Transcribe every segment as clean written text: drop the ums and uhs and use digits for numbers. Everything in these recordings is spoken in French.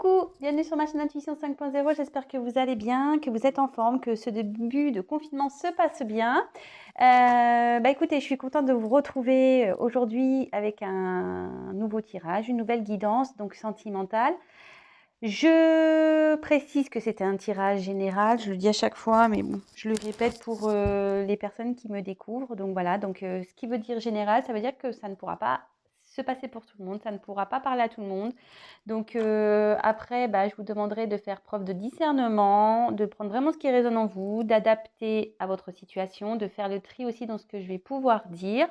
Coucou, bienvenue sur ma chaîne Intuition 5.0, j'espère que vous allez bien, que vous êtes en forme, que ce début de confinement se passe bien. Écoutez, je suis contente de vous retrouver aujourd'hui avec un nouveau tirage, une nouvelle guidance, donc sentimentale. Je précise que c'était un tirage général, je le dis à chaque fois, mais bon, je le répète pour les personnes qui me découvrent. Donc voilà, ce qui veut dire général, ça veut dire que ça ne pourra pas se passer pour tout le monde, ça ne pourra pas parler à tout le monde. Donc après, je vous demanderai de faire preuve de discernement, de prendre vraiment ce qui résonne en vous, d'adapter à votre situation, de faire le tri aussi dans ce que je vais pouvoir dire.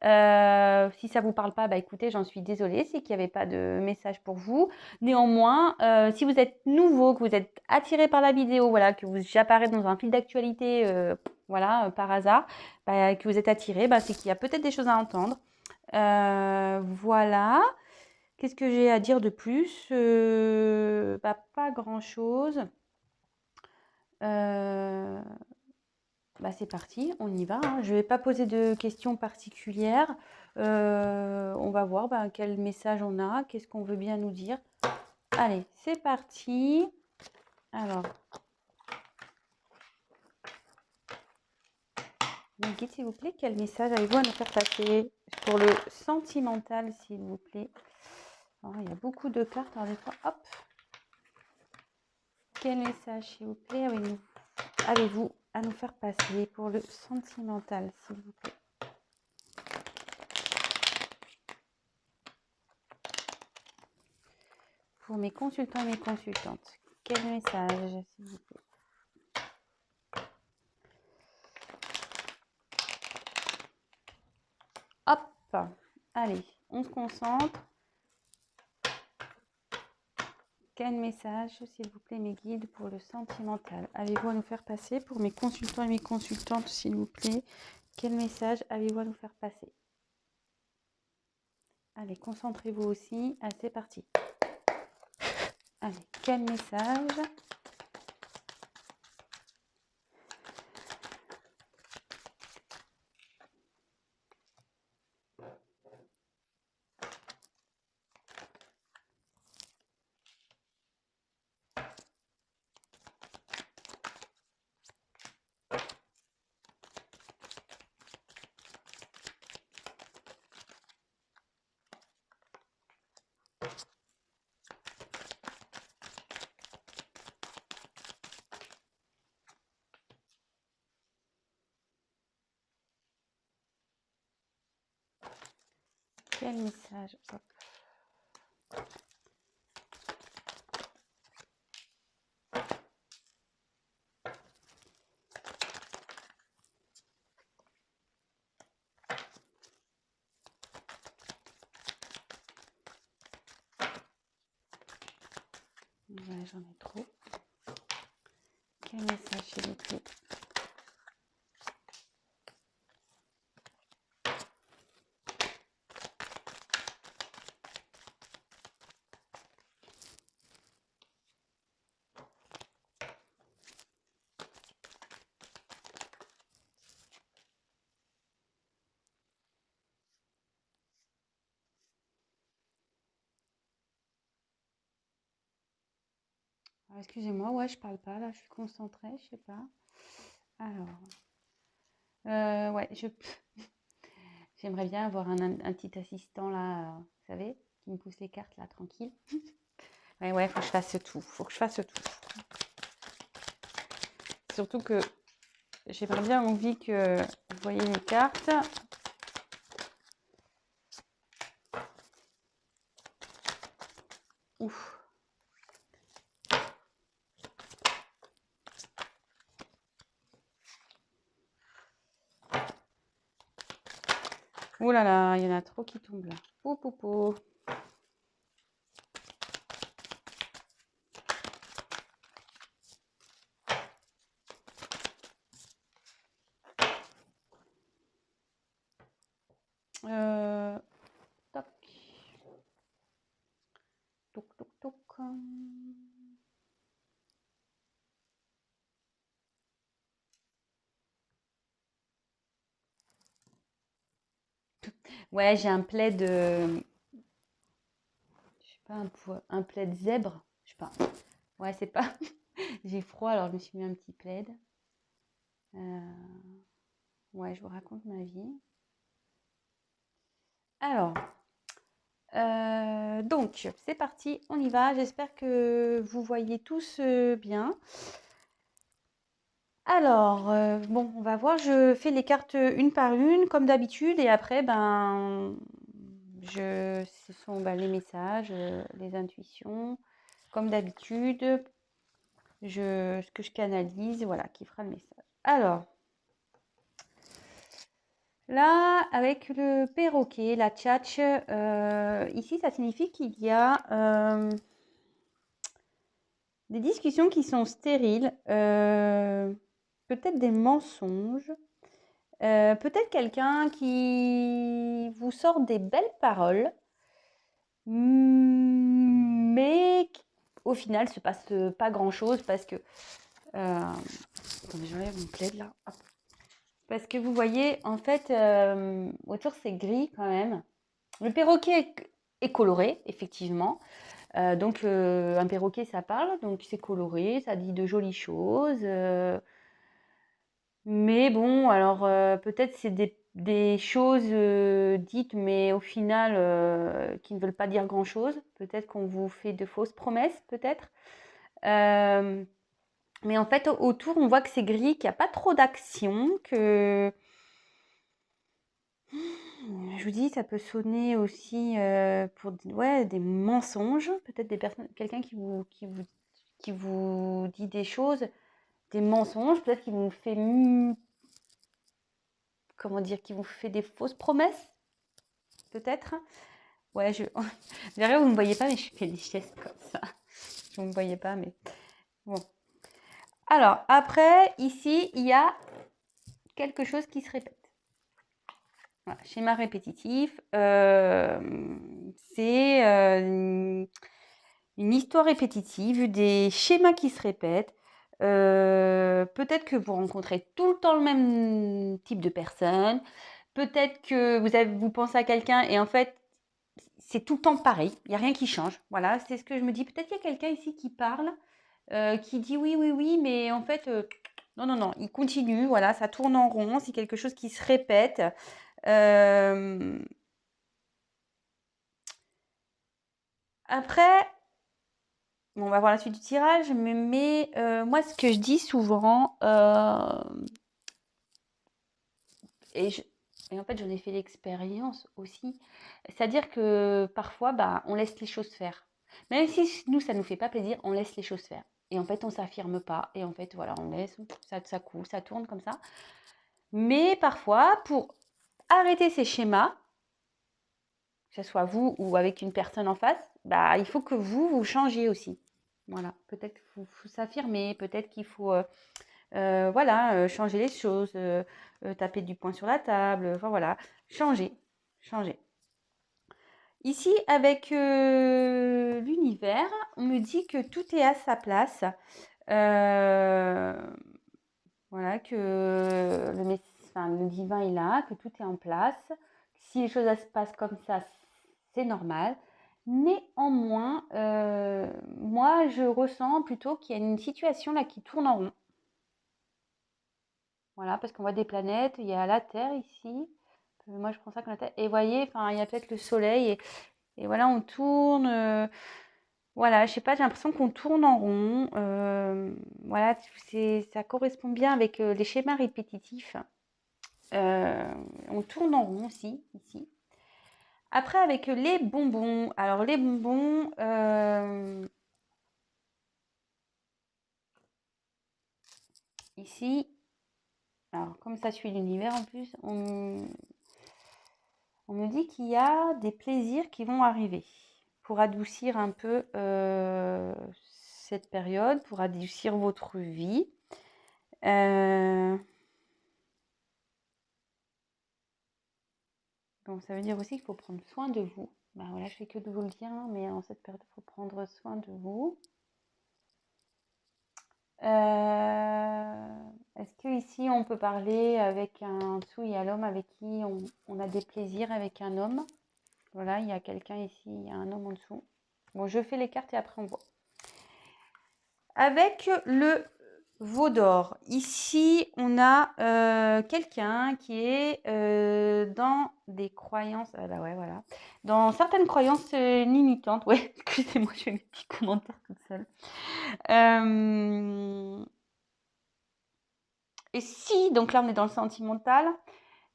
Si ça ne vous parle pas, écoutez, j'en suis désolée, c'est qu'il n'y avait pas de message pour vous. Néanmoins, si vous êtes nouveau, que vous êtes attiré par la vidéo, voilà, que j'apparais dans un fil d'actualité, par hasard, que vous êtes attiré, c'est qu'il y a peut-être des choses à entendre. Voilà. Qu'est-ce que j'ai à dire de plus? Pas grand-chose. C'est parti, on y va, hein. Je ne vais pas poser de questions particulières. On va voir quel message on a, qu'est-ce qu'on veut bien nous dire. Allez, c'est parti. Alors, mes guides, s'il vous plaît, quel message avez-vous à nous faire passer pour le sentimental, s'il vous plaît? Alors, il y a beaucoup de cartes, alors des fois, hop. Quel message, s'il vous plaît, avez-vous à nous faire passer pour le sentimental, s'il vous plaît? Pour mes consultants et mes consultantes, quel message, s'il vous plaît? Hop, allez, on se concentre. Quel message, s'il vous plaît, mes guides, pour le sentimental? Avez-vous à nous faire passer pour mes consultants et mes consultantes, s'il vous plaît? Quel message avez-vous à nous faire passer? Allez, concentrez-vous aussi. Allez, c'est parti. Allez, quel message? Quel message? Hop. Ouais, j'en ai trop. Quel message, s'il vous plaît? Excusez-moi, ouais, je parle pas, là, je suis concentrée, je sais pas. Alors, ouais, j'aimerais bien avoir un petit assistant, là, vous savez, qui me pousse les cartes, là, tranquille. Ouais, faut que je fasse tout, Surtout que j'aimerais bien envie que vous voyez les cartes. Ouf. Ouh là là, il y en a trop qui tombent là. Pou, pou, pou. Toc. Toc, toc, toc. Ouais, j'ai un plaid. Je sais pas un plaid zèbre, je sais pas. Ouais, c'est pas. J'ai froid, alors je me suis mis un petit plaid. Ouais, je vous raconte ma vie. Alors, donc, c'est parti, on y va. J'espère que vous voyez tous bien. Alors, bon, on va voir. Je fais les cartes une par une, comme d'habitude, et après, ben, ce sont les messages, les intuitions, comme d'habitude. Ce que je canalise, voilà, qui fera le message. Alors, là, avec le perroquet, la tchatche, ici, ça signifie qu'il y a des discussions qui sont stériles, peut-être des mensonges, peut-être quelqu'un qui vous sort des belles paroles, mais au final, se passe pas grand-chose parce que... attendez, j'enlève mon plaid là. Hop. Parce que vous voyez, en fait, autour c'est gris quand même. Le perroquet est coloré, effectivement. Donc, un perroquet, ça parle, donc c'est coloré, ça dit de jolies choses. Mais bon, alors peut-être c'est des choses dites, mais au final qui ne veulent pas dire grand-chose. Peut-être qu'on vous fait de fausses promesses, peut-être. Mais en fait, autour, on voit que c'est gris, qu'il n'y a pas trop d'action, que... Je vous dis, ça peut sonner aussi pour ouais, des mensonges, peut-être des personnes, quelqu'un qui vous dit des choses, des mensonges, peut-être qui vous fait, comment dire, qui vous fait des fausses promesses, peut-être. Ouais, derrière, vous ne me voyez pas, mais je fais des gestes comme ça. Vous ne me voyez pas, mais bon. Alors, après, ici, il y a quelque chose qui se répète. Voilà, schéma répétitif, c'est une histoire répétitive, des schémas qui se répètent. Peut-être que vous rencontrez tout le temps le même type de personne. Peut-être que vous pensez à quelqu'un et en fait, c'est tout le temps pareil. Il n'y a rien qui change. Voilà, c'est ce que je me dis. Peut-être qu'il y a quelqu'un ici qui parle, qui dit oui, oui, oui, mais en fait, non, non, non, il continue. Voilà, ça tourne en rond. C'est quelque chose qui se répète. Après, on va voir la suite du tirage, mais moi, ce que je dis souvent, et, et en fait, j'en ai fait l'expérience aussi, c'est-à-dire que parfois, bah, on laisse les choses faire. Même si nous, ça ne nous fait pas plaisir, on laisse les choses faire. Et en fait, on ne s'affirme pas. Et en fait, voilà, on laisse, ça coule, ça tourne comme ça. Mais parfois, pour arrêter ces schémas, que ce soit vous ou avec une personne en face, bah, il faut que vous changiez aussi. Voilà, peut-être qu'il faut s'affirmer, peut-être qu'il faut voilà, changer les choses, taper du poing sur la table, enfin voilà, changer, changer. Ici, avec l'univers, on me dit que tout est à sa place. Voilà, que le divin est là, que tout est en place. Si les choses se passent comme ça, c'est normal. Néanmoins, moi, je ressens plutôt qu'il y a une situation là qui tourne en rond. Voilà, parce qu'on voit des planètes, il y a la Terre ici. Moi, je prends ça comme la Terre. Et vous voyez, enfin, il y a peut-être le Soleil. Et voilà, on tourne. Voilà, je sais pas, j'ai l'impression qu'on tourne en rond. Voilà, ça correspond bien avec les schémas répétitifs. On tourne en rond aussi, ici. Après, avec les bonbons. Alors, les bonbons, ici, alors comme ça suit l'univers en plus, on me dit qu'il y a des plaisirs qui vont arriver pour adoucir un peu cette période, pour adoucir votre vie. Bon, ça veut dire aussi qu'il faut prendre soin de vous. Ben voilà, je fais que de vous le dire, hein, mais en cette période, il faut prendre soin de vous. Est-ce que ici on peut parler avec un dessous, il y a l'homme avec qui on a des plaisirs avec un homme. Voilà, il y a quelqu'un ici, il y a un homme en dessous. Bon, je fais les cartes et après on voit. Avec le veau d'or, ici, on a quelqu'un qui est dans des croyances, ah bah ouais, voilà, dans certaines croyances limitantes. Ouais, excusez-moi, je fais mes petits commentaires toute seule. Et si, donc là, on est dans le sentimental,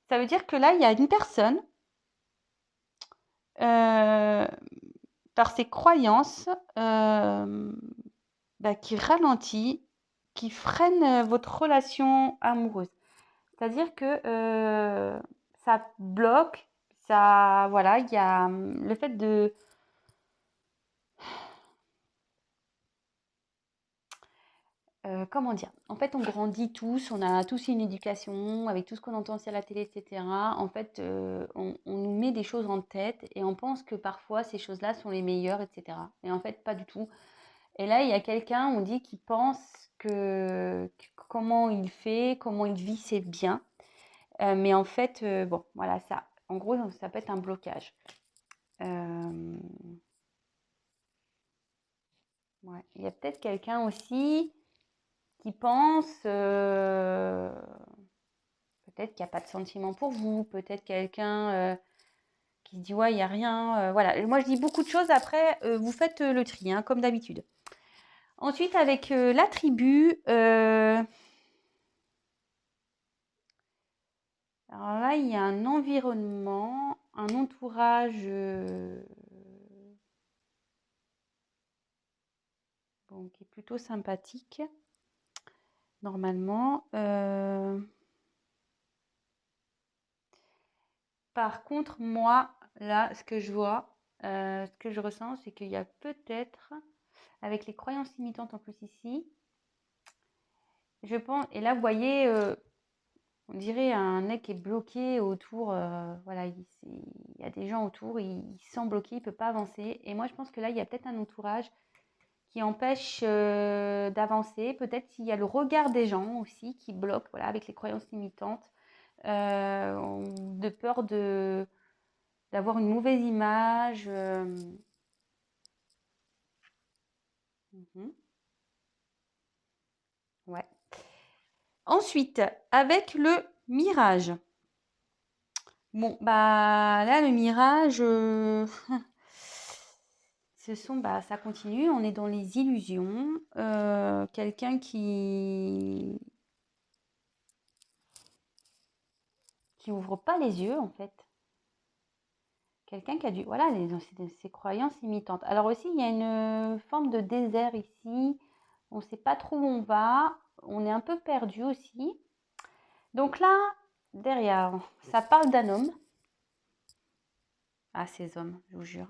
ça veut dire que là, il y a une personne, par ses croyances, qui ralentit, qui freine votre relation amoureuse. C'est-à-dire que ça bloque, ça, voilà, il y a le fait de... comment dire? En fait, on grandit tous, on a tous une éducation, avec tout ce qu'on entend aussi à la télé, etc. En fait, on nous met des choses en tête et on pense que parfois ces choses-là sont les meilleures, etc. Et en fait, pas du tout. Et là, il y a quelqu'un, on dit, qui pense que comment il fait, comment il vit, c'est bien. Mais en fait, bon, voilà, ça, en gros, ça peut être un blocage. Ouais. Il y a peut-être quelqu'un aussi qui pense, peut-être qu'il n'y a pas de sentiment pour vous, peut-être quelqu'un qui se dit ouais, il n'y a rien. Voilà, moi je dis beaucoup de choses, après vous faites le tri, hein, comme d'habitude. Ensuite, avec la tribu, alors là, il y a un environnement, un entourage bon, qui est plutôt sympathique, normalement. Par contre, moi, là, ce que je vois, ce que je ressens, c'est qu'il y a peut-être, avec les croyances limitantes en plus ici, je pense, et là, vous voyez, on dirait un nez qui est bloqué autour, voilà, il y a des gens autour, il se sent bloqué, il ne peut pas avancer. Et moi, je pense que là, il y a peut-être un entourage qui empêche d'avancer. Peut-être qu'il y a le regard des gens aussi qui bloque, voilà, avec les croyances limitantes, de peur d'avoir une mauvaise image. Ouais. Ensuite, avec le mirage. Bon, bah là, le mirage, ça continue. On est dans les illusions. Quelqu'un qui ouvre pas les yeux, en fait. Quelqu'un qui a dû, voilà, ses croyances limitantes. Alors aussi, il y a une forme de désert ici. On ne sait pas trop où on va. On est un peu perdu aussi. Donc là, derrière, ça parle d'un homme. Ah, ces hommes, je vous jure.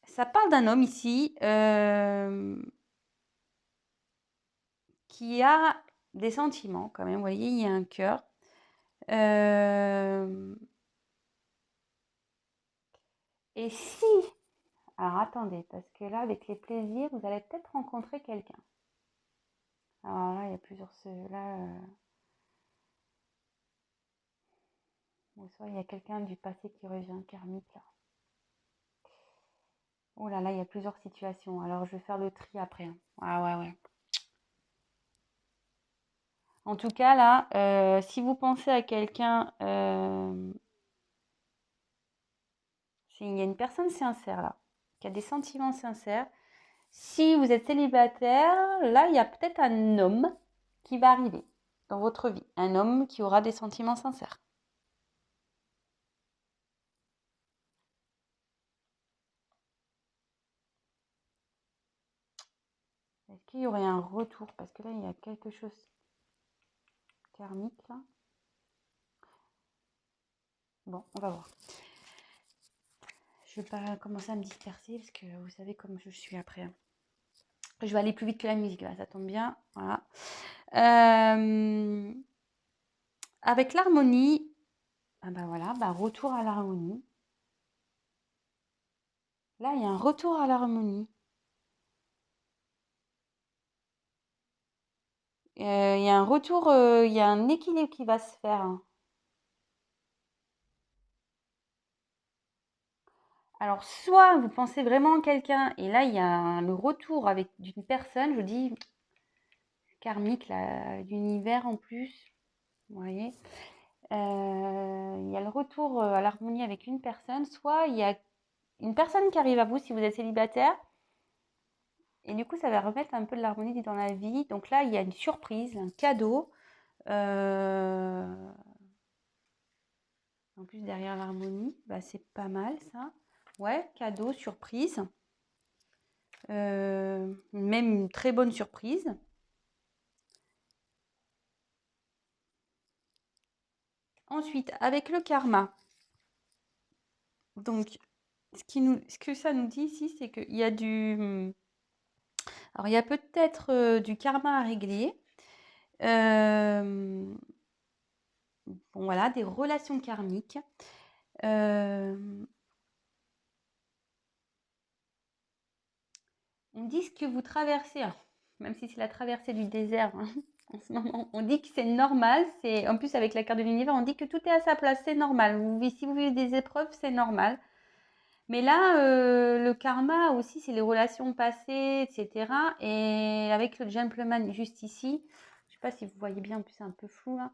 Ça parle d'un homme ici qui a des sentiments quand même. Vous voyez, il y a un cœur. Et si... Alors attendez, parce que là, avec les plaisirs, vous allez peut-être rencontrer quelqu'un. Alors là, il y a plusieurs... Là, soit il y a quelqu'un du passé qui revient, karmique, là. Oh là là, il y a plusieurs situations. Alors, je vais faire le tri après, hein. Ah ouais, ouais. En tout cas, là, si vous pensez à quelqu'un, il y a une personne sincère là, qui a des sentiments sincères. Si vous êtes célibataire, là, il y a peut-être un homme qui va arriver dans votre vie. Un homme qui aura des sentiments sincères. Est-ce qu'il y aurait un retour? Parce que là, il y a quelque chose karmique là. Bon, on va voir. Je vais pas commencer à me disperser parce que vous savez comme je suis après. Je vais aller plus vite que la musique là, ça tombe bien. Voilà. Avec l'harmonie, ah bah voilà, retour à l'harmonie. Là, il y a un retour à l'harmonie. Il y a un retour, il y a un équilibre qui va se faire, hein. Alors, soit vous pensez vraiment à quelqu'un, et là, il y a le retour avec d'une personne, je vous dis, karmique, l'univers en plus, vous voyez. Il y a le retour à l'harmonie avec une personne, soit il y a une personne qui arrive à vous si vous êtes célibataire, et du coup, ça va remettre un peu de l'harmonie dans la vie. Donc là, il y a une surprise, un cadeau. En plus, derrière l'harmonie, bah, c'est pas mal ça. Ouais, cadeau, surprise. Même une très bonne surprise. Ensuite, avec le karma. Donc, ce que ça nous dit ici, c'est qu'il y a alors, il y a peut-être du karma à régler. Bon, voilà, des relations karmiques. On dit ce que vous traversez, même si c'est la traversée du désert en ce moment, on dit que c'est normal. En plus, avec la carte de l'univers, on dit que tout est à sa place, c'est normal. Si vous vivez des épreuves, c'est normal. Mais là, le karma aussi, c'est les relations passées, etc. Et avec le gentleman juste ici, je ne sais pas si vous voyez bien, en plus c'est un peu flou là.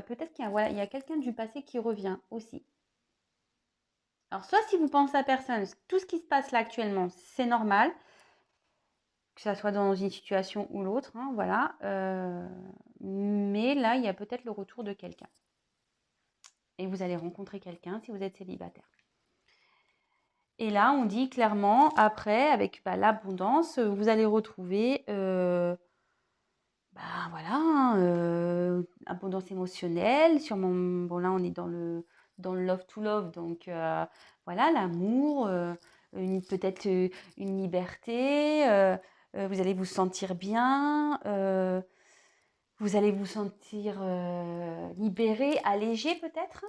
Peut-être qu'il y a, voilà, il y a quelqu'un du passé qui revient aussi. Alors, soit si vous pensez à personne, tout ce qui se passe là actuellement, c'est normal, que ça soit dans une situation ou l'autre, hein, voilà. Mais là, il y a peut-être le retour de quelqu'un. Et vous allez rencontrer quelqu'un si vous êtes célibataire. Et là, on dit clairement, après, avec l'abondance, vous allez retrouver, voilà, abondance émotionnelle. Sûrement, bon là, on est dans le love to love, donc voilà, l'amour, peut-être une liberté. Vous allez vous sentir bien. Vous allez vous sentir libéré, allégé peut-être.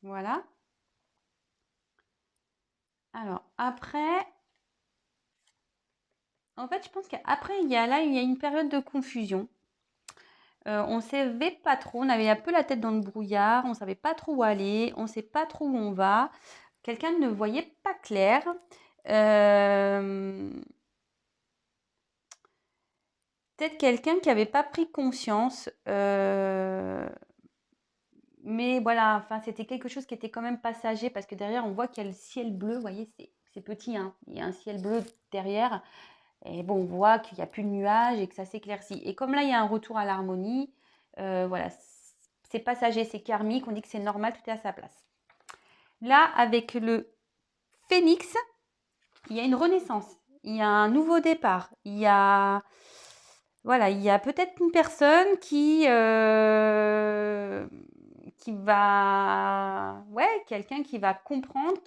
Voilà. Alors, après, en fait, je pense qu'après, il y a une période de confusion. On ne savait pas trop, on avait un peu la tête dans le brouillard, on ne savait pas trop où aller, on ne sait pas trop où on va. Quelqu'un ne voyait pas clair. Peut-être quelqu'un qui n'avait pas pris conscience. Mais voilà, enfin, c'était quelque chose qui était quand même passager parce que derrière, on voit qu'il y a le ciel bleu. Vous voyez, c'est petit, hein. Il y a un ciel bleu derrière. Et bon, on voit qu'il n'y a plus de nuages et que ça s'éclaircit. Et comme là, il y a un retour à l'harmonie, voilà, c'est passager, c'est karmique, on dit que c'est normal, tout est à sa place. Là, avec le phénix, il y a une renaissance, il y a un nouveau départ, il y a, voilà, il y a peut-être une personne qui va, ouais, quelqu'un qui va comprendre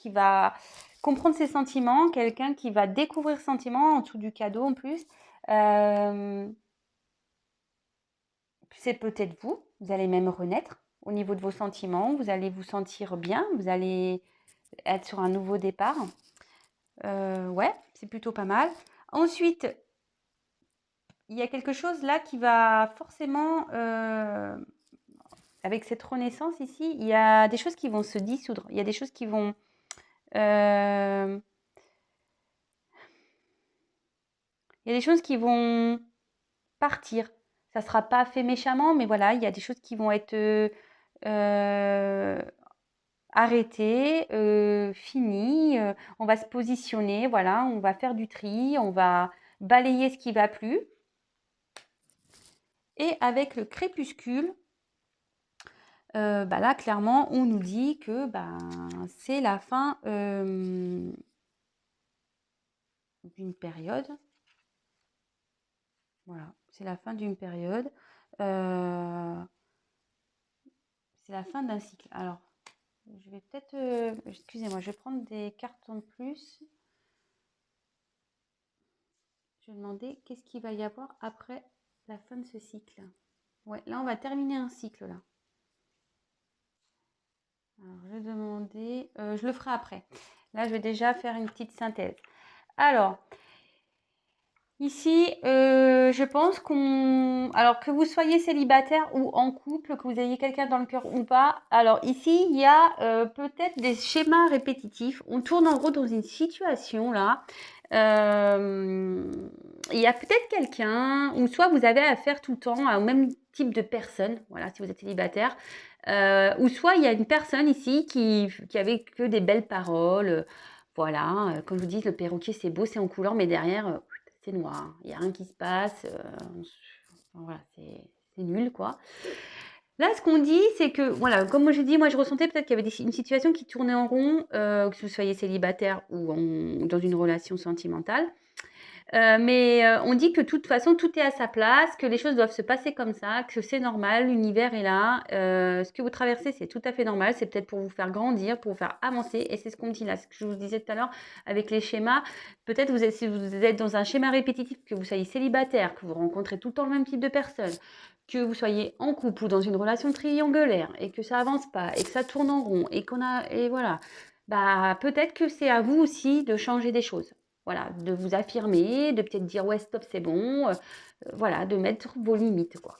ses sentiments, quelqu'un qui va découvrir ses sentiments en dessous du cadeau en plus. Euh, c'est peut-être vous allez même renaître au niveau de vos sentiments, vous allez vous sentir bien, vous allez être sur un nouveau départ. Ouais, c'est plutôt pas mal. Ensuite, il y a quelque chose là qui va forcément, avec cette renaissance ici, il y a des choses qui vont se dissoudre. Il y a des choses qui vont... il y a des choses qui vont partir. Ça ne sera pas fait méchamment, mais voilà, il y a des choses qui vont être arrêtées, finies. On va se positionner, voilà, on va faire du tri, on va balayer ce qui ne va plus. Et avec le crépuscule, là, clairement, on nous dit que c'est la fin d'une période. Voilà, c'est la fin d'une période. C'est la fin d'un cycle. Alors, je vais peut-être... excusez-moi, je vais prendre des cartes en plus. Je vais demander qu'est-ce qu'il va y avoir après la fin de ce cycle. Ouais, là, on va terminer un cycle, là. Alors, je vais demander... je le ferai après. Là, je vais déjà faire une petite synthèse. Alors, Ici, je pense alors que vous soyez célibataire ou en couple, que vous ayez quelqu'un dans le cœur ou pas, alors ici, il y a peut-être des schémas répétitifs. On tourne en rond dans une situation là. Euh, il y a peut-être quelqu'un, ou soit vous avez affaire tout le temps au même type de personne, voilà, si vous êtes célibataire, ou soit il y a une personne ici qui avait que des belles paroles. Voilà, comme je vous dis, le perroquet c'est beau, c'est en couleur, mais derrière, c'est noir, il n'y a rien qui se passe, voilà, c'est nul quoi. Là, ce qu'on dit, c'est que, voilà, comme moi j'ai dit, moi je ressentais peut-être qu'il y avait une situation qui tournait en rond, que vous soyez célibataire ou dans une relation sentimentale. Mais on dit que de toute façon, tout est à sa place, que les choses doivent se passer comme ça, que c'est normal, l'univers est là. Ce que vous traversez, c'est tout à fait normal. C'est peut-être pour vous faire grandir, pour vous faire avancer. Et c'est ce qu'on me dit là, ce que je vous disais tout à l'heure avec les schémas. Peut-être si vous êtes dans un schéma répétitif, que vous soyez célibataire, que vous rencontrez tout le temps le même type de personne, que vous soyez en couple ou dans une relation triangulaire et que ça avance pas et que ça tourne en rond et voilà, bah peut-être que c'est à vous aussi de changer des choses. Voilà, de vous affirmer, de peut-être dire ouais stop c'est bon, voilà, de mettre vos limites quoi.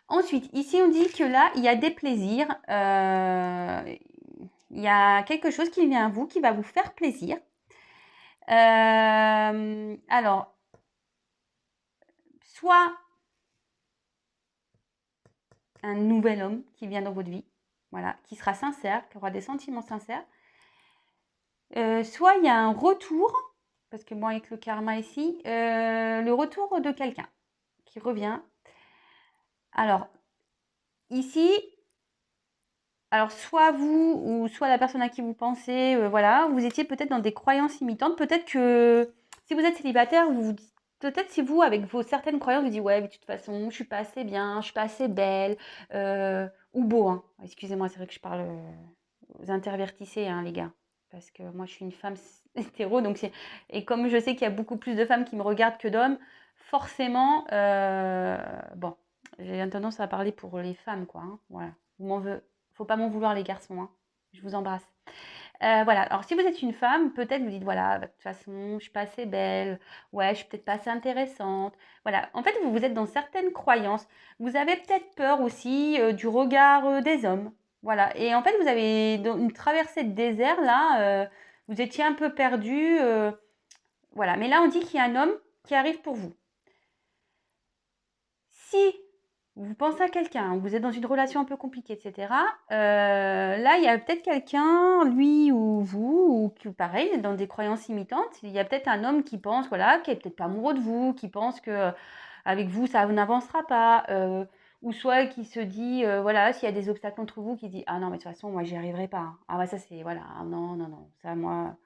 Ensuite, ici on dit que là il y a des plaisirs, il y a quelque chose qui vient à vous qui va vous faire plaisir. Alors, soit un nouvel homme qui vient dans votre vie, voilà, qui sera sincère, qui aura des sentiments sincères. Soit il y a un retour, parce que bon, avec le karma ici, le retour de quelqu'un qui revient. Alors, ici, alors soit vous ou soit la personne à qui vous pensez, voilà, vous étiez peut-être dans des croyances limitantes. Peut-être que si vous êtes célibataire, peut-être si vous, avec vos certaines croyances, vous dites ouais, mais de toute façon, je suis pas assez bien, je suis pas assez belle, ou beau. Hein. Excusez-moi, c'est vrai que je parle. Vous intervertissez, hein, les gars, parce que moi, je suis une femme hétéro, donc et comme je sais qu'il y a beaucoup plus de femmes qui me regardent que d'hommes, forcément, bon, j'ai tendance à parler pour les femmes, quoi. Hein, voilà. Faut pas m'en vouloir les garçons, hein. Je vous embrasse. Voilà, alors si vous êtes une femme, peut-être vous dites voilà, bah, de toute façon, je suis pas assez belle, ouais, je suis peut-être pas assez intéressante. Voilà, en fait, vous êtes dans certaines croyances. Vous avez peut-être peur aussi du regard des hommes. Voilà, et en fait, vous avez dans une traversée de désert là, vous étiez un peu perdu. Voilà, mais là, on dit qu'il y a un homme qui arrive pour vous. Si vous pensez à quelqu'un, vous êtes dans une relation un peu compliquée, etc. Là, il y a peut-être quelqu'un, lui ou vous, ou qui, pareil, dans des croyances imitantes. Il y a peut-être un homme qui pense, voilà, qui est peut-être pas amoureux de vous, qui pense que avec vous, ça n'avancera pas, ou soit qui se dit, voilà, s'il y a des obstacles entre vous, qui dit, ah non, mais de toute façon, moi, j'y arriverai pas. Hein. Ah bah ça, c'est, voilà, ah, non, non, non, ça, moi,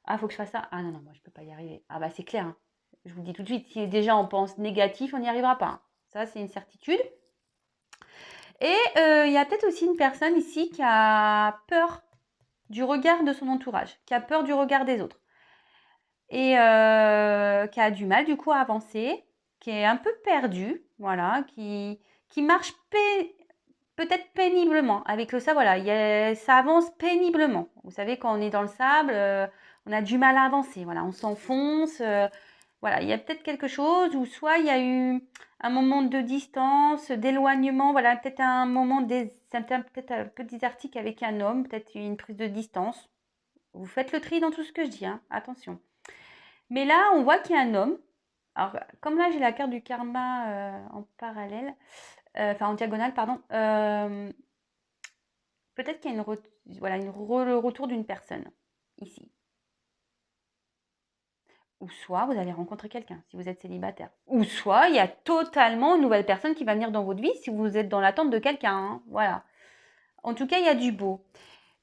ah, faut que je fasse ça. Ah non, non, moi, je peux pas y arriver. Ah bah c'est clair. Hein. Je vous le dis tout de suite, si déjà on pense négatif, on n'y arrivera pas. Hein. Ça, c'est une certitude. Et il y a peut-être aussi une personne ici qui a peur du regard de son entourage, qui a peur du regard des autres et qui a du mal du coup à avancer, qui est un peu perdu, voilà, qui marche peut-être péniblement avec le sable. Voilà, ça avance péniblement. Vous savez, quand on est dans le sable, on a du mal à avancer. Voilà, on s'enfonce. Voilà, il y a peut-être quelque chose, ou soit il y a eu un moment de distance, d'éloignement, voilà, peut-être un moment, peut-être un peu désertique avec un homme, peut-être une prise de distance. Vous faites le tri dans tout ce que je dis, hein, attention. Mais là, on voit qu'il y a un homme. Alors, comme là, j'ai la carte du karma en parallèle, enfin en diagonale, pardon. Peut-être qu'il y a le retour d'une personne ici. Ou soit vous allez rencontrer quelqu'un si vous êtes célibataire. Ou soit il y a totalement une nouvelle personne qui va venir dans votre vie si vous êtes dans l'attente de quelqu'un. Hein. Voilà. En tout cas, il y a du beau.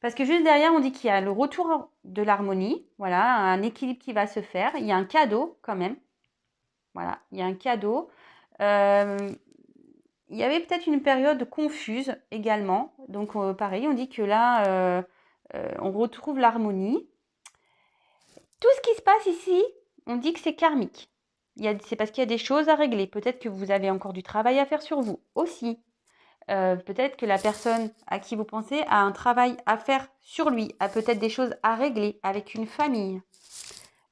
Parce que juste derrière, on dit qu'il y a le retour de l'harmonie. Voilà, un équilibre qui va se faire. Il y a un cadeau quand même. Voilà, il y a un cadeau. Il y avait peut-être une période confuse également. Donc pareil, on dit que là, on retrouve l'harmonie. Tout ce qui se passe ici, on dit que c'est karmique. C'est parce qu'il y a des choses à régler. Peut-être que vous avez encore du travail à faire sur vous aussi. Peut-être que la personne à qui vous pensez a un travail à faire sur lui, a peut-être des choses à régler avec une famille.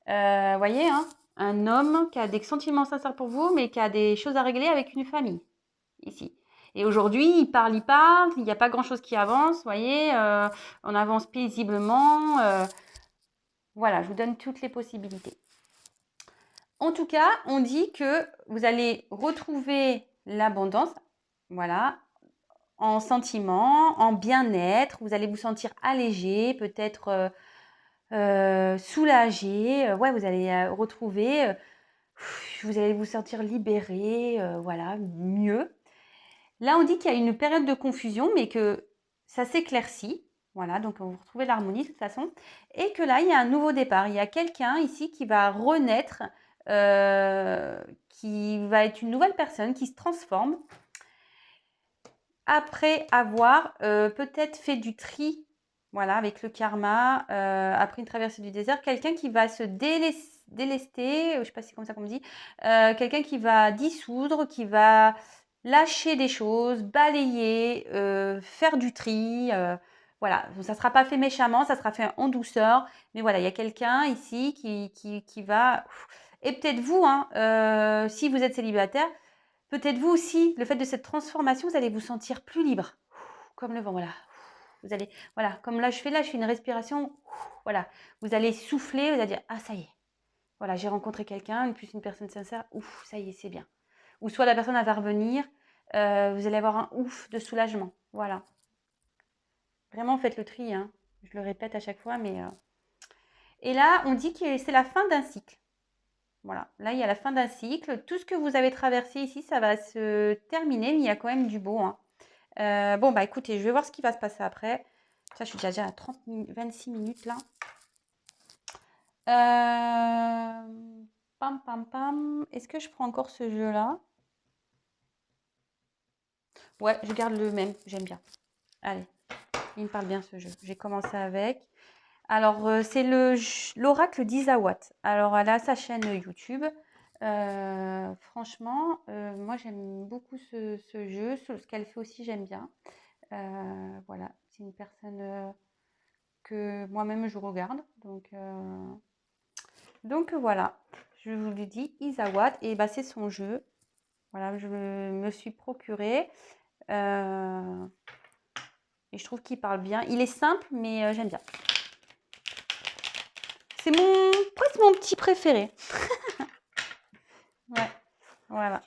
Voyez, hein, un homme qui a des sentiments sincères pour vous, mais qui a des choses à régler avec une famille, ici. Et aujourd'hui, il parle, il n'y a pas grand-chose qui avance, vous voyez, on avance paisiblement. Voilà, je vous donne toutes les possibilités. En tout cas, on dit que vous allez retrouver l'abondance, voilà, en sentiments, en bien-être. Vous allez vous sentir allégé, peut-être soulagé. Ouais, vous allez retrouver, vous allez vous sentir libéré, voilà, mieux. Là, on dit qu'il y a une période de confusion, mais que ça s'éclaircit. Voilà, donc vous retrouvez l'harmonie de toute façon. Et que là, il y a un nouveau départ. Il y a quelqu'un ici qui va renaître, qui va être une nouvelle personne, qui se transforme. Après avoir peut-être fait du tri, voilà, avec le karma, après une traversée du désert, quelqu'un qui va se délester, je ne sais pas si c'est comme ça qu'on me dit, quelqu'un qui va dissoudre, qui va lâcher des choses, balayer, faire du tri. Voilà, ça ne sera pas fait méchamment, ça sera fait en douceur. Mais voilà, il y a quelqu'un ici qui va... Et peut-être vous, hein, si vous êtes célibataire, peut-être vous aussi, le fait de cette transformation, vous allez vous sentir plus libre, comme le vent, voilà. Vous allez, voilà, comme là je fais une respiration, voilà. Vous allez souffler, vous allez dire, ah ça y est, voilà, j'ai rencontré quelqu'un, une personne sincère, ouf, ça y est, c'est bien. Ou soit la personne elle va revenir, vous allez avoir un ouf de soulagement, voilà. Vraiment, faites le tri, hein. Je le répète à chaque fois, mais... Et là, on dit que c'est la fin d'un cycle. Voilà, là, il y a la fin d'un cycle. Tout ce que vous avez traversé ici, ça va se terminer, mais il y a quand même du beau, hein. Bon, bah écoutez, je vais voir ce qui va se passer après. Ça, je suis déjà à 26 minutes là. Pam, pam, pam. Est-ce que je prends encore ce jeu-là? Ouais, je garde le même. J'aime bien. Allez, il me parle bien ce jeu. J'ai commencé avec. Alors, c'est l'oracle d'Isawat. Alors, elle a sa chaîne YouTube. Franchement, moi, j'aime beaucoup ce jeu. Ce qu'elle fait aussi, j'aime bien. Voilà, c'est une personne que moi-même je regarde. Donc voilà, je vous le dis, Isawat, et bah, c'est son jeu. Voilà, je me suis procuré. Et je trouve qu'il parle bien. Il est simple, mais j'aime bien. C'est presque mon petit préféré. Ouais, voilà.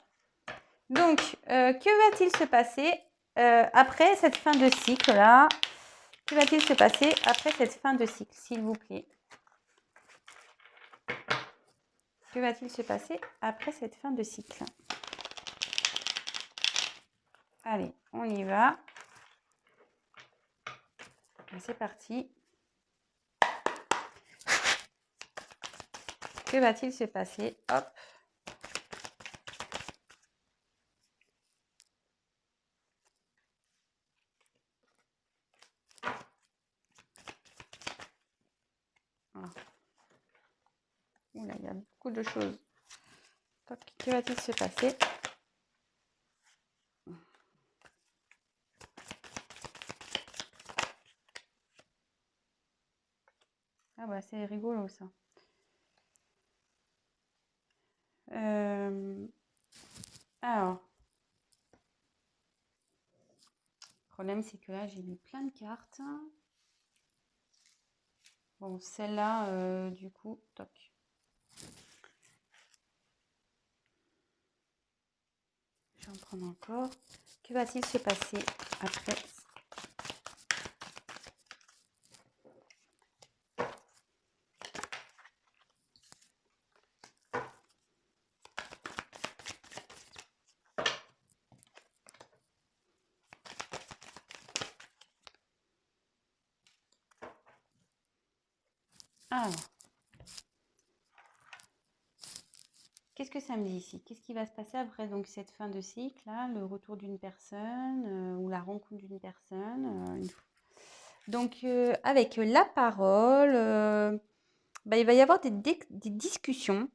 Donc, que va-t-il se passer après cette fin de cycle-là? Que va-t-il se passer après cette fin de cycle, s'il vous plaît? Que va-t-il se passer après cette fin de cycle? Allez, on y va. C'est parti. Que va-t-il se passer? Hop. Voilà. Oula, il y a beaucoup de choses. Hop. Que va-t-il se passer? Ah bah c'est rigolo ça. Alors, le problème c'est que là j'ai mis plein de cartes. Bon, celle-là, du coup, toc. Je vais en prendre encore. Que va-t-il se passer après? Alors, qu'est-ce que ça me dit ici? Qu'est-ce qui va se passer après donc cette fin de cycle là, le retour d'une personne ou la rencontre d'une personne Donc avec la parole, bah, il va y avoir des discussions.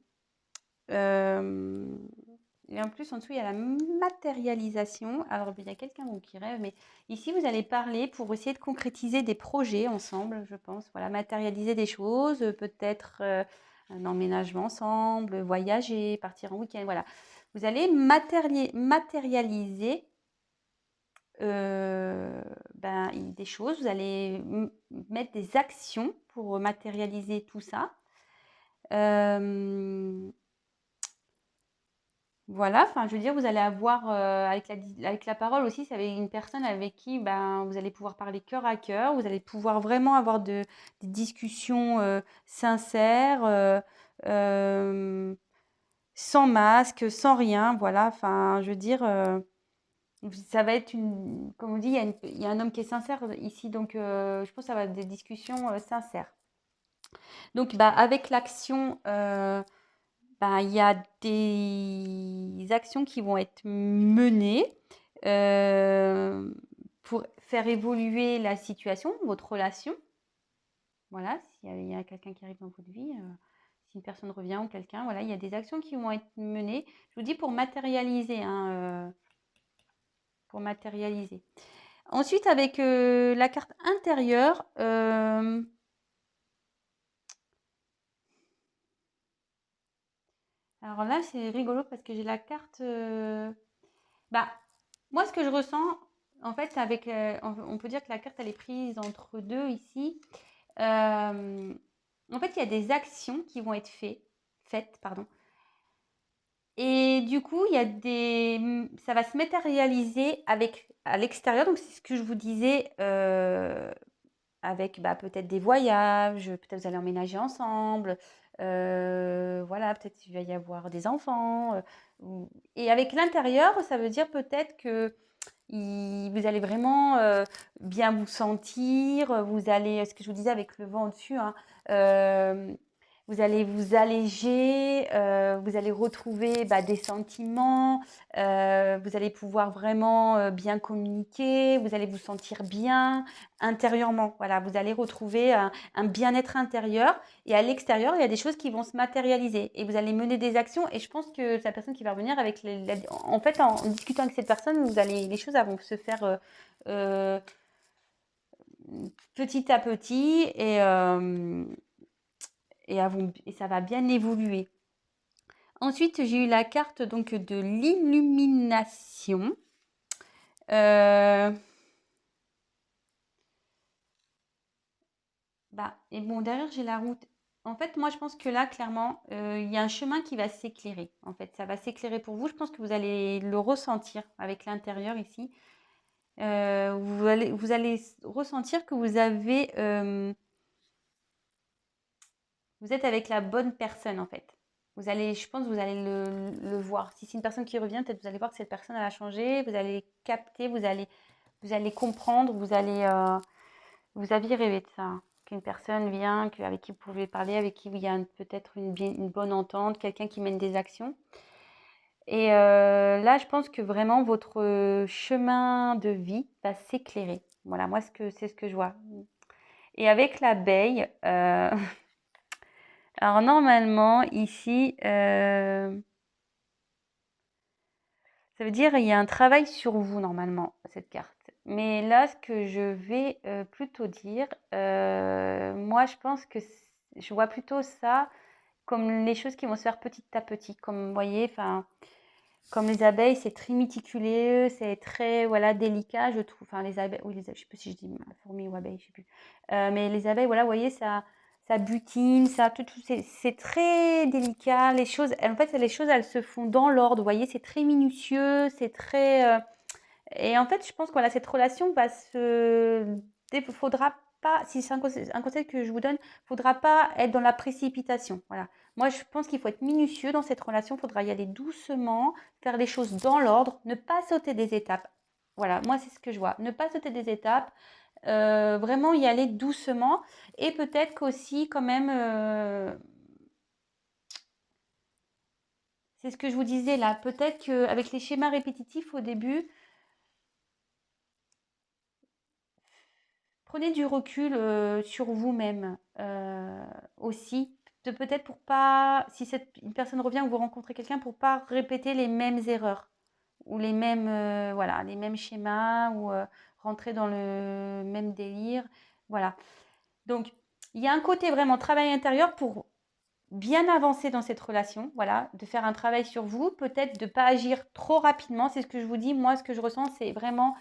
Et en plus, en dessous, il y a la matérialisation. Alors, il y a quelqu'un qui rêve, mais ici, vous allez parler pour essayer de concrétiser des projets ensemble, je pense. Voilà, matérialiser des choses, peut-être un emménagement ensemble, voyager, partir en week-end, voilà. Vous allez matérialiser des choses, vous allez mettre des actions pour matérialiser tout ça. Voilà, enfin, je veux dire, vous allez avoir, avec la parole aussi, c'est avec une personne avec qui, ben, vous allez pouvoir parler cœur à cœur, vous allez pouvoir vraiment avoir des discussions sincères, sans masque, sans rien, voilà, enfin, je veux dire, ça va être comme on dit, il y a un homme qui est sincère ici, donc je pense que ça va être des discussions sincères. Donc, bah, avec l'action, il y a des actions qui vont être menées euh, pour faire évoluer la situation, votre relation. Voilà, s'il y a quelqu'un qui arrive dans votre vie, si une personne revient ou quelqu'un, voilà, il y a des actions qui vont être menées. Je vous dis pour matérialiser, hein, pour matérialiser. Ensuite, avec la carte intérieure, alors là, c'est rigolo parce que j'ai la carte. Bah, moi, ce que je ressens, en fait, on peut dire que la carte, elle est prise entre deux ici. En fait, il y a des actions qui vont être faites, pardon. Et du coup, ça va se matérialiser à l'extérieur. Donc, c'est ce que je vous disais, avec peut-être des voyages, peut-être vous allez emménager ensemble, voilà, peut-être il va y avoir des enfants. Et avec l'intérieur, ça veut dire peut-être que vous allez vraiment bien vous sentir, vous allez, ce que je vous disais avec le vent au-dessus, hein, vous allez vous alléger, vous allez retrouver des sentiments, vous allez pouvoir vraiment bien communiquer, vous allez vous sentir bien intérieurement. Voilà, vous allez retrouver un bien-être intérieur et à l'extérieur, il y a des choses qui vont se matérialiser et vous allez mener des actions. Et je pense que la personne qui va revenir en fait, en discutant avec cette personne, les choses vont se faire euh, petit à petit et ça va bien évoluer. Ensuite, j'ai eu la carte donc de l'illumination. Et bon, derrière, j'ai la route. En fait, moi, je pense que là, clairement, il y a un chemin qui va s'éclairer. En fait, ça va s'éclairer pour vous. Je pense que vous allez le ressentir avec l'intérieur ici. Vous allez ressentir que vous êtes avec la bonne personne, en fait. Je pense que vous allez le voir. Si c'est une personne qui revient, peut-être vous allez voir que cette personne elle a changé. Vous allez capter, vous allez comprendre, vous aviez rêvé de ça, hein, qu'une personne vient, avec qui vous pouvez parler, avec qui il y a peut-être une bonne entente, quelqu'un qui mène des actions. Et là, je pense que vraiment votre chemin de vie va s'éclairer. Voilà, moi, c'est ce que je vois. Et avec l'abeille, alors normalement, ici, ça veut dire il y a un travail sur vous, normalement, cette carte. Mais là, ce que je vais plutôt dire, moi, je pense que je vois plutôt ça comme les choses qui vont se faire petit à petit. Comme vous voyez, comme les abeilles, c'est très méticuleux, c'est très voilà, délicat, je trouve. Enfin, les abeilles, oui, je ne sais plus si je dis fourmi ou abeille, je ne sais plus. Mais les abeilles, voilà, vous voyez, ça butine, c'est très délicat. En fait, les choses, elles se font dans l'ordre. Vous voyez, c'est très minutieux, c'est très. Et en fait, je pense que voilà, cette relation va se. Faudra pas, si c'est un conseil que je vous donne, faudra pas être dans la précipitation. Voilà. Moi, je pense qu'il faut être minutieux dans cette relation. Il faudra y aller doucement, faire les choses dans l'ordre, ne pas sauter des étapes. Voilà, moi, c'est ce que je vois. Ne pas sauter des étapes, vraiment y aller doucement. Et peut-être qu'aussi, quand même, c'est ce que je vous disais là, peut-être qu'avec les schémas répétitifs au début, prenez du recul sur vous-même aussi. Peut-être pour pas, si une personne revient ou vous rencontrez quelqu'un, pour pas répéter les mêmes erreurs ou voilà, les mêmes schémas ou rentrer dans le même délire. Voilà. Donc, il y a un côté vraiment travail intérieur pour bien avancer dans cette relation, voilà, de faire un travail sur vous, peut-être de ne pas agir trop rapidement. C'est ce que je vous dis. Moi, ce que je ressens, c'est vraiment,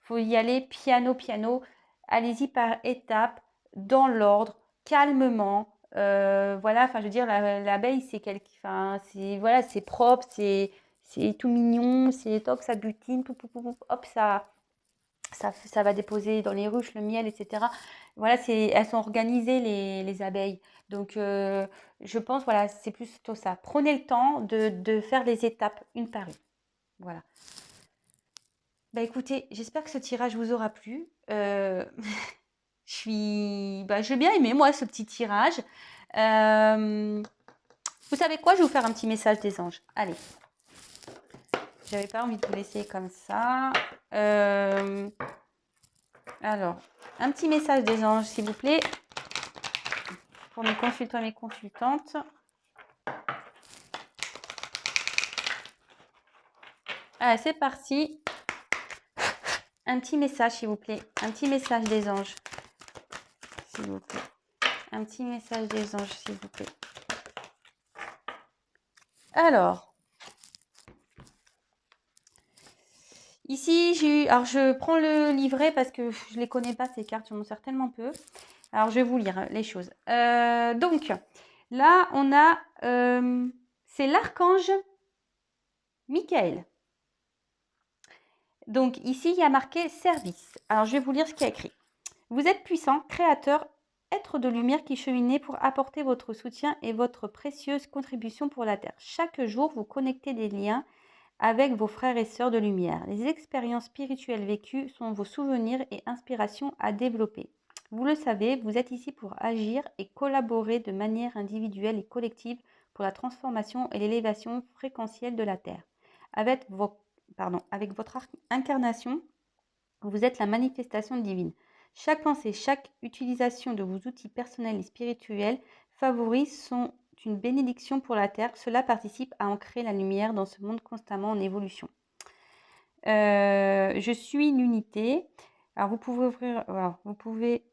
il faut y aller piano, piano. Allez-y par étapes, dans l'ordre, calmement. Voilà, enfin, je veux dire, l'abeille, c'est enfin, voilà, c'est propre, c'est tout mignon, c'est toc, ça butine, hop, ça va déposer dans les ruches le miel, etc. Voilà, elles sont organisées, les abeilles. Donc, je pense, voilà, c'est plutôt ça. Prenez le temps de faire les étapes une par une. Voilà. Bah écoutez, j'espère que ce tirage vous aura plu. J'ai bien aimé, moi, ce petit tirage. Vous savez quoi? Je vais vous faire un petit message des anges. Allez. J'avais pas envie de vous laisser comme ça. Alors, un petit message des anges, s'il vous plaît, pour mes consultants et mes consultantes. Allez, c'est parti. Un petit message, s'il vous plaît. Un petit message des anges, s'il vous plaît. Un petit message des anges, s'il vous plaît. Alors, ici, alors je prends le livret parce que je ne les connais pas, ces cartes, je m'en sers tellement peu. Alors, je vais vous lire les choses. Donc, là, on a, c'est l'archange Michael. Donc, ici, il y a marqué service. Alors, je vais vous lire ce qu'il y a écrit. Vous êtes puissant, créateur, être de lumière qui cheminez pour apporter votre soutien et votre précieuse contribution pour la Terre. Chaque jour, vous connectez des liens avec vos frères et sœurs de lumière. Les expériences spirituelles vécues sont vos souvenirs et inspirations à développer. Vous le savez, vous êtes ici pour agir et collaborer de manière individuelle et collective pour la transformation et l'élévation fréquentielle de la Terre. Avec votre incarnation, vous êtes la manifestation divine. Chaque pensée, chaque utilisation de vos outils personnels et spirituels favorise une bénédiction pour la Terre. Cela participe à ancrer la lumière dans ce monde constamment en évolution. Je suis l'unité. Alors, vous pouvez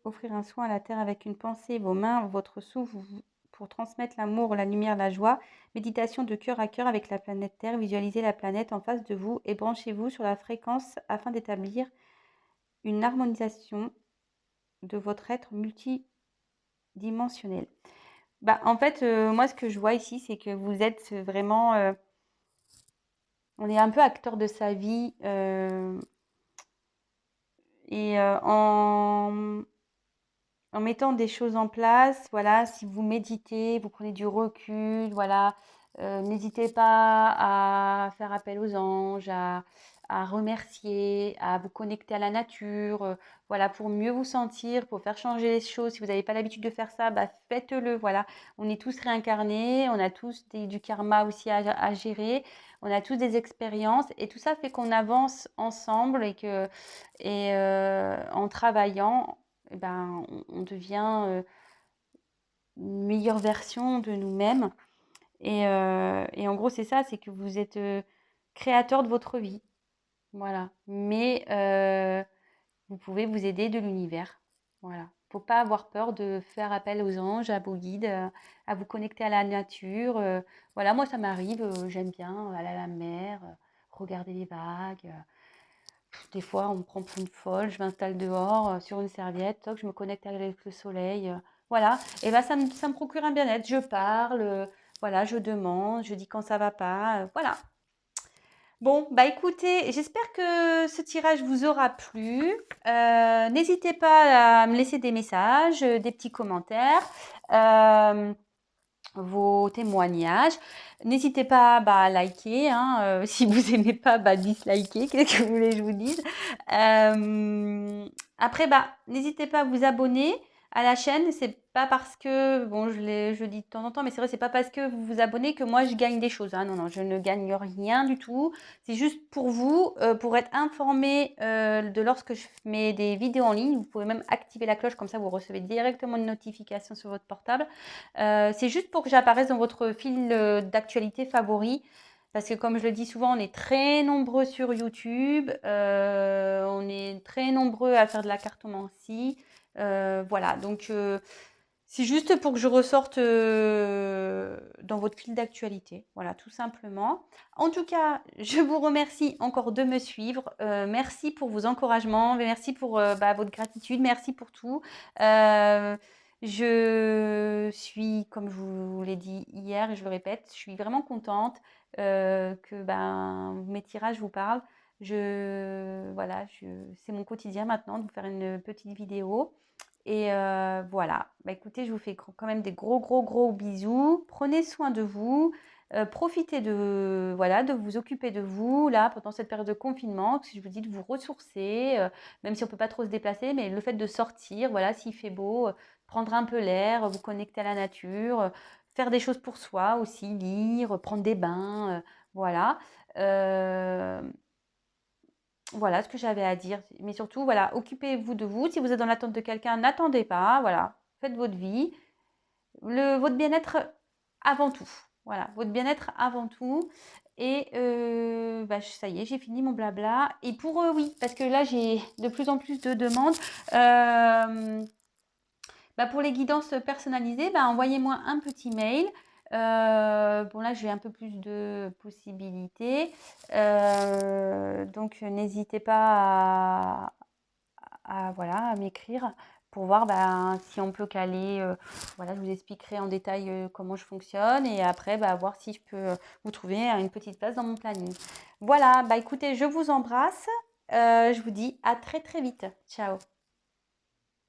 offrir un soin à la Terre avec une pensée, vos mains, votre souffle pour transmettre l'amour, la lumière, la joie. Méditation de cœur à cœur avec la planète Terre. Visualisez la planète en face de vous et branchez-vous sur la fréquence afin d'établir une harmonisation de votre être multidimensionnel. En fait, moi, ce que je vois ici, c'est que vous êtes vraiment... on est un peu acteur de sa vie. Et en mettant des choses en place, voilà, si vous méditez, vous prenez du recul, voilà, n'hésitez pas à faire appel aux anges, à remercier, à vous connecter à la nature, voilà, pour mieux vous sentir, pour faire changer les choses. Si vous n'avez pas l'habitude de faire ça, faites-le, voilà. On est tous réincarnés, on a tous du karma aussi à gérer, on a tous des expériences et tout ça fait qu'on avance ensemble et en travaillant, on devient une meilleure version de nous-mêmes. Et en gros, c'est ça, c'est que vous êtes créateur de votre vie. Voilà. Mais vous pouvez vous aider de l'univers. Voilà. Faut pas avoir peur de faire appel aux anges, à vos guides, à vous connecter à la nature. Voilà, moi, ça m'arrive, j'aime bien aller à la mer, regarder les vagues. Des fois, on me prend pour une folle, je m'installe dehors sur une serviette, toc, je me connecte avec le soleil. Voilà. Et ça me procure un bien-être. Je parle, voilà, je demande, je dis quand ça va pas. Voilà. Bon, écoutez, j'espère que ce tirage vous aura plu. N'hésitez pas à me laisser des messages, des petits commentaires, vos témoignages. N'hésitez pas à liker. Si vous n'aimez pas, dislikez. Qu'est-ce que vous voulez que je vous dise? Après, n'hésitez pas à vous abonner à la chaîne. C'est pas parce que, bon, je le dis de temps en temps, mais c'est vrai, c'est pas parce que vous vous abonnez que moi je gagne des choses. Non, je ne gagne rien du tout. C'est juste pour vous, pour être informé de lorsque je mets des vidéos en ligne. Vous pouvez même activer la cloche, comme ça vous recevez directement une notification sur votre portable. C'est juste pour que j'apparaisse dans votre fil d'actualité favori. Parce que comme je le dis souvent, on est très nombreux sur YouTube, on est très nombreux à faire de la cartomancie. Voilà, donc C'est juste pour que je ressorte dans votre fil d'actualité. Voilà, tout simplement. En tout cas, je vous remercie encore de me suivre. Merci pour vos encouragements. Merci pour votre gratitude. Merci pour tout. Je suis, comme je vous l'ai dit hier et je le répète, je suis vraiment contente que mes tirages vous parlent. Voilà, c'est mon quotidien maintenant de vous faire une petite vidéo. Et voilà. Bah, écoutez, je vous fais quand même des gros, gros, gros bisous. Prenez soin de vous. Profitez de vous occuper de vous, là, pendant cette période de confinement. Si je vous dis de vous ressourcer, même si on ne peut pas trop se déplacer, mais le fait de sortir, voilà, s'il fait beau, prendre un peu l'air, vous connecter à la nature, faire des choses pour soi aussi, lire, prendre des bains, voilà. Euh, voilà ce que j'avais à dire. Mais surtout, voilà, occupez-vous de vous. Si vous êtes dans l'attente de quelqu'un, n'attendez pas. Voilà, faites votre vie. Votre bien-être avant tout. Voilà, votre bien-être avant tout. Et ça y est, j'ai fini mon blabla. Et pour oui, parce que là, j'ai de plus en plus de demandes. Pour les guidances personnalisées, envoyez-moi un petit mail. Bon, là, j'ai un peu plus de possibilités. Donc, n'hésitez pas voilà, à m'écrire pour voir si on peut caler. Voilà, je vous expliquerai en détail comment je fonctionne et après, voir si je peux vous trouver une petite place dans mon planning. Voilà, écoutez, je vous embrasse. Je vous dis à très très vite. Ciao.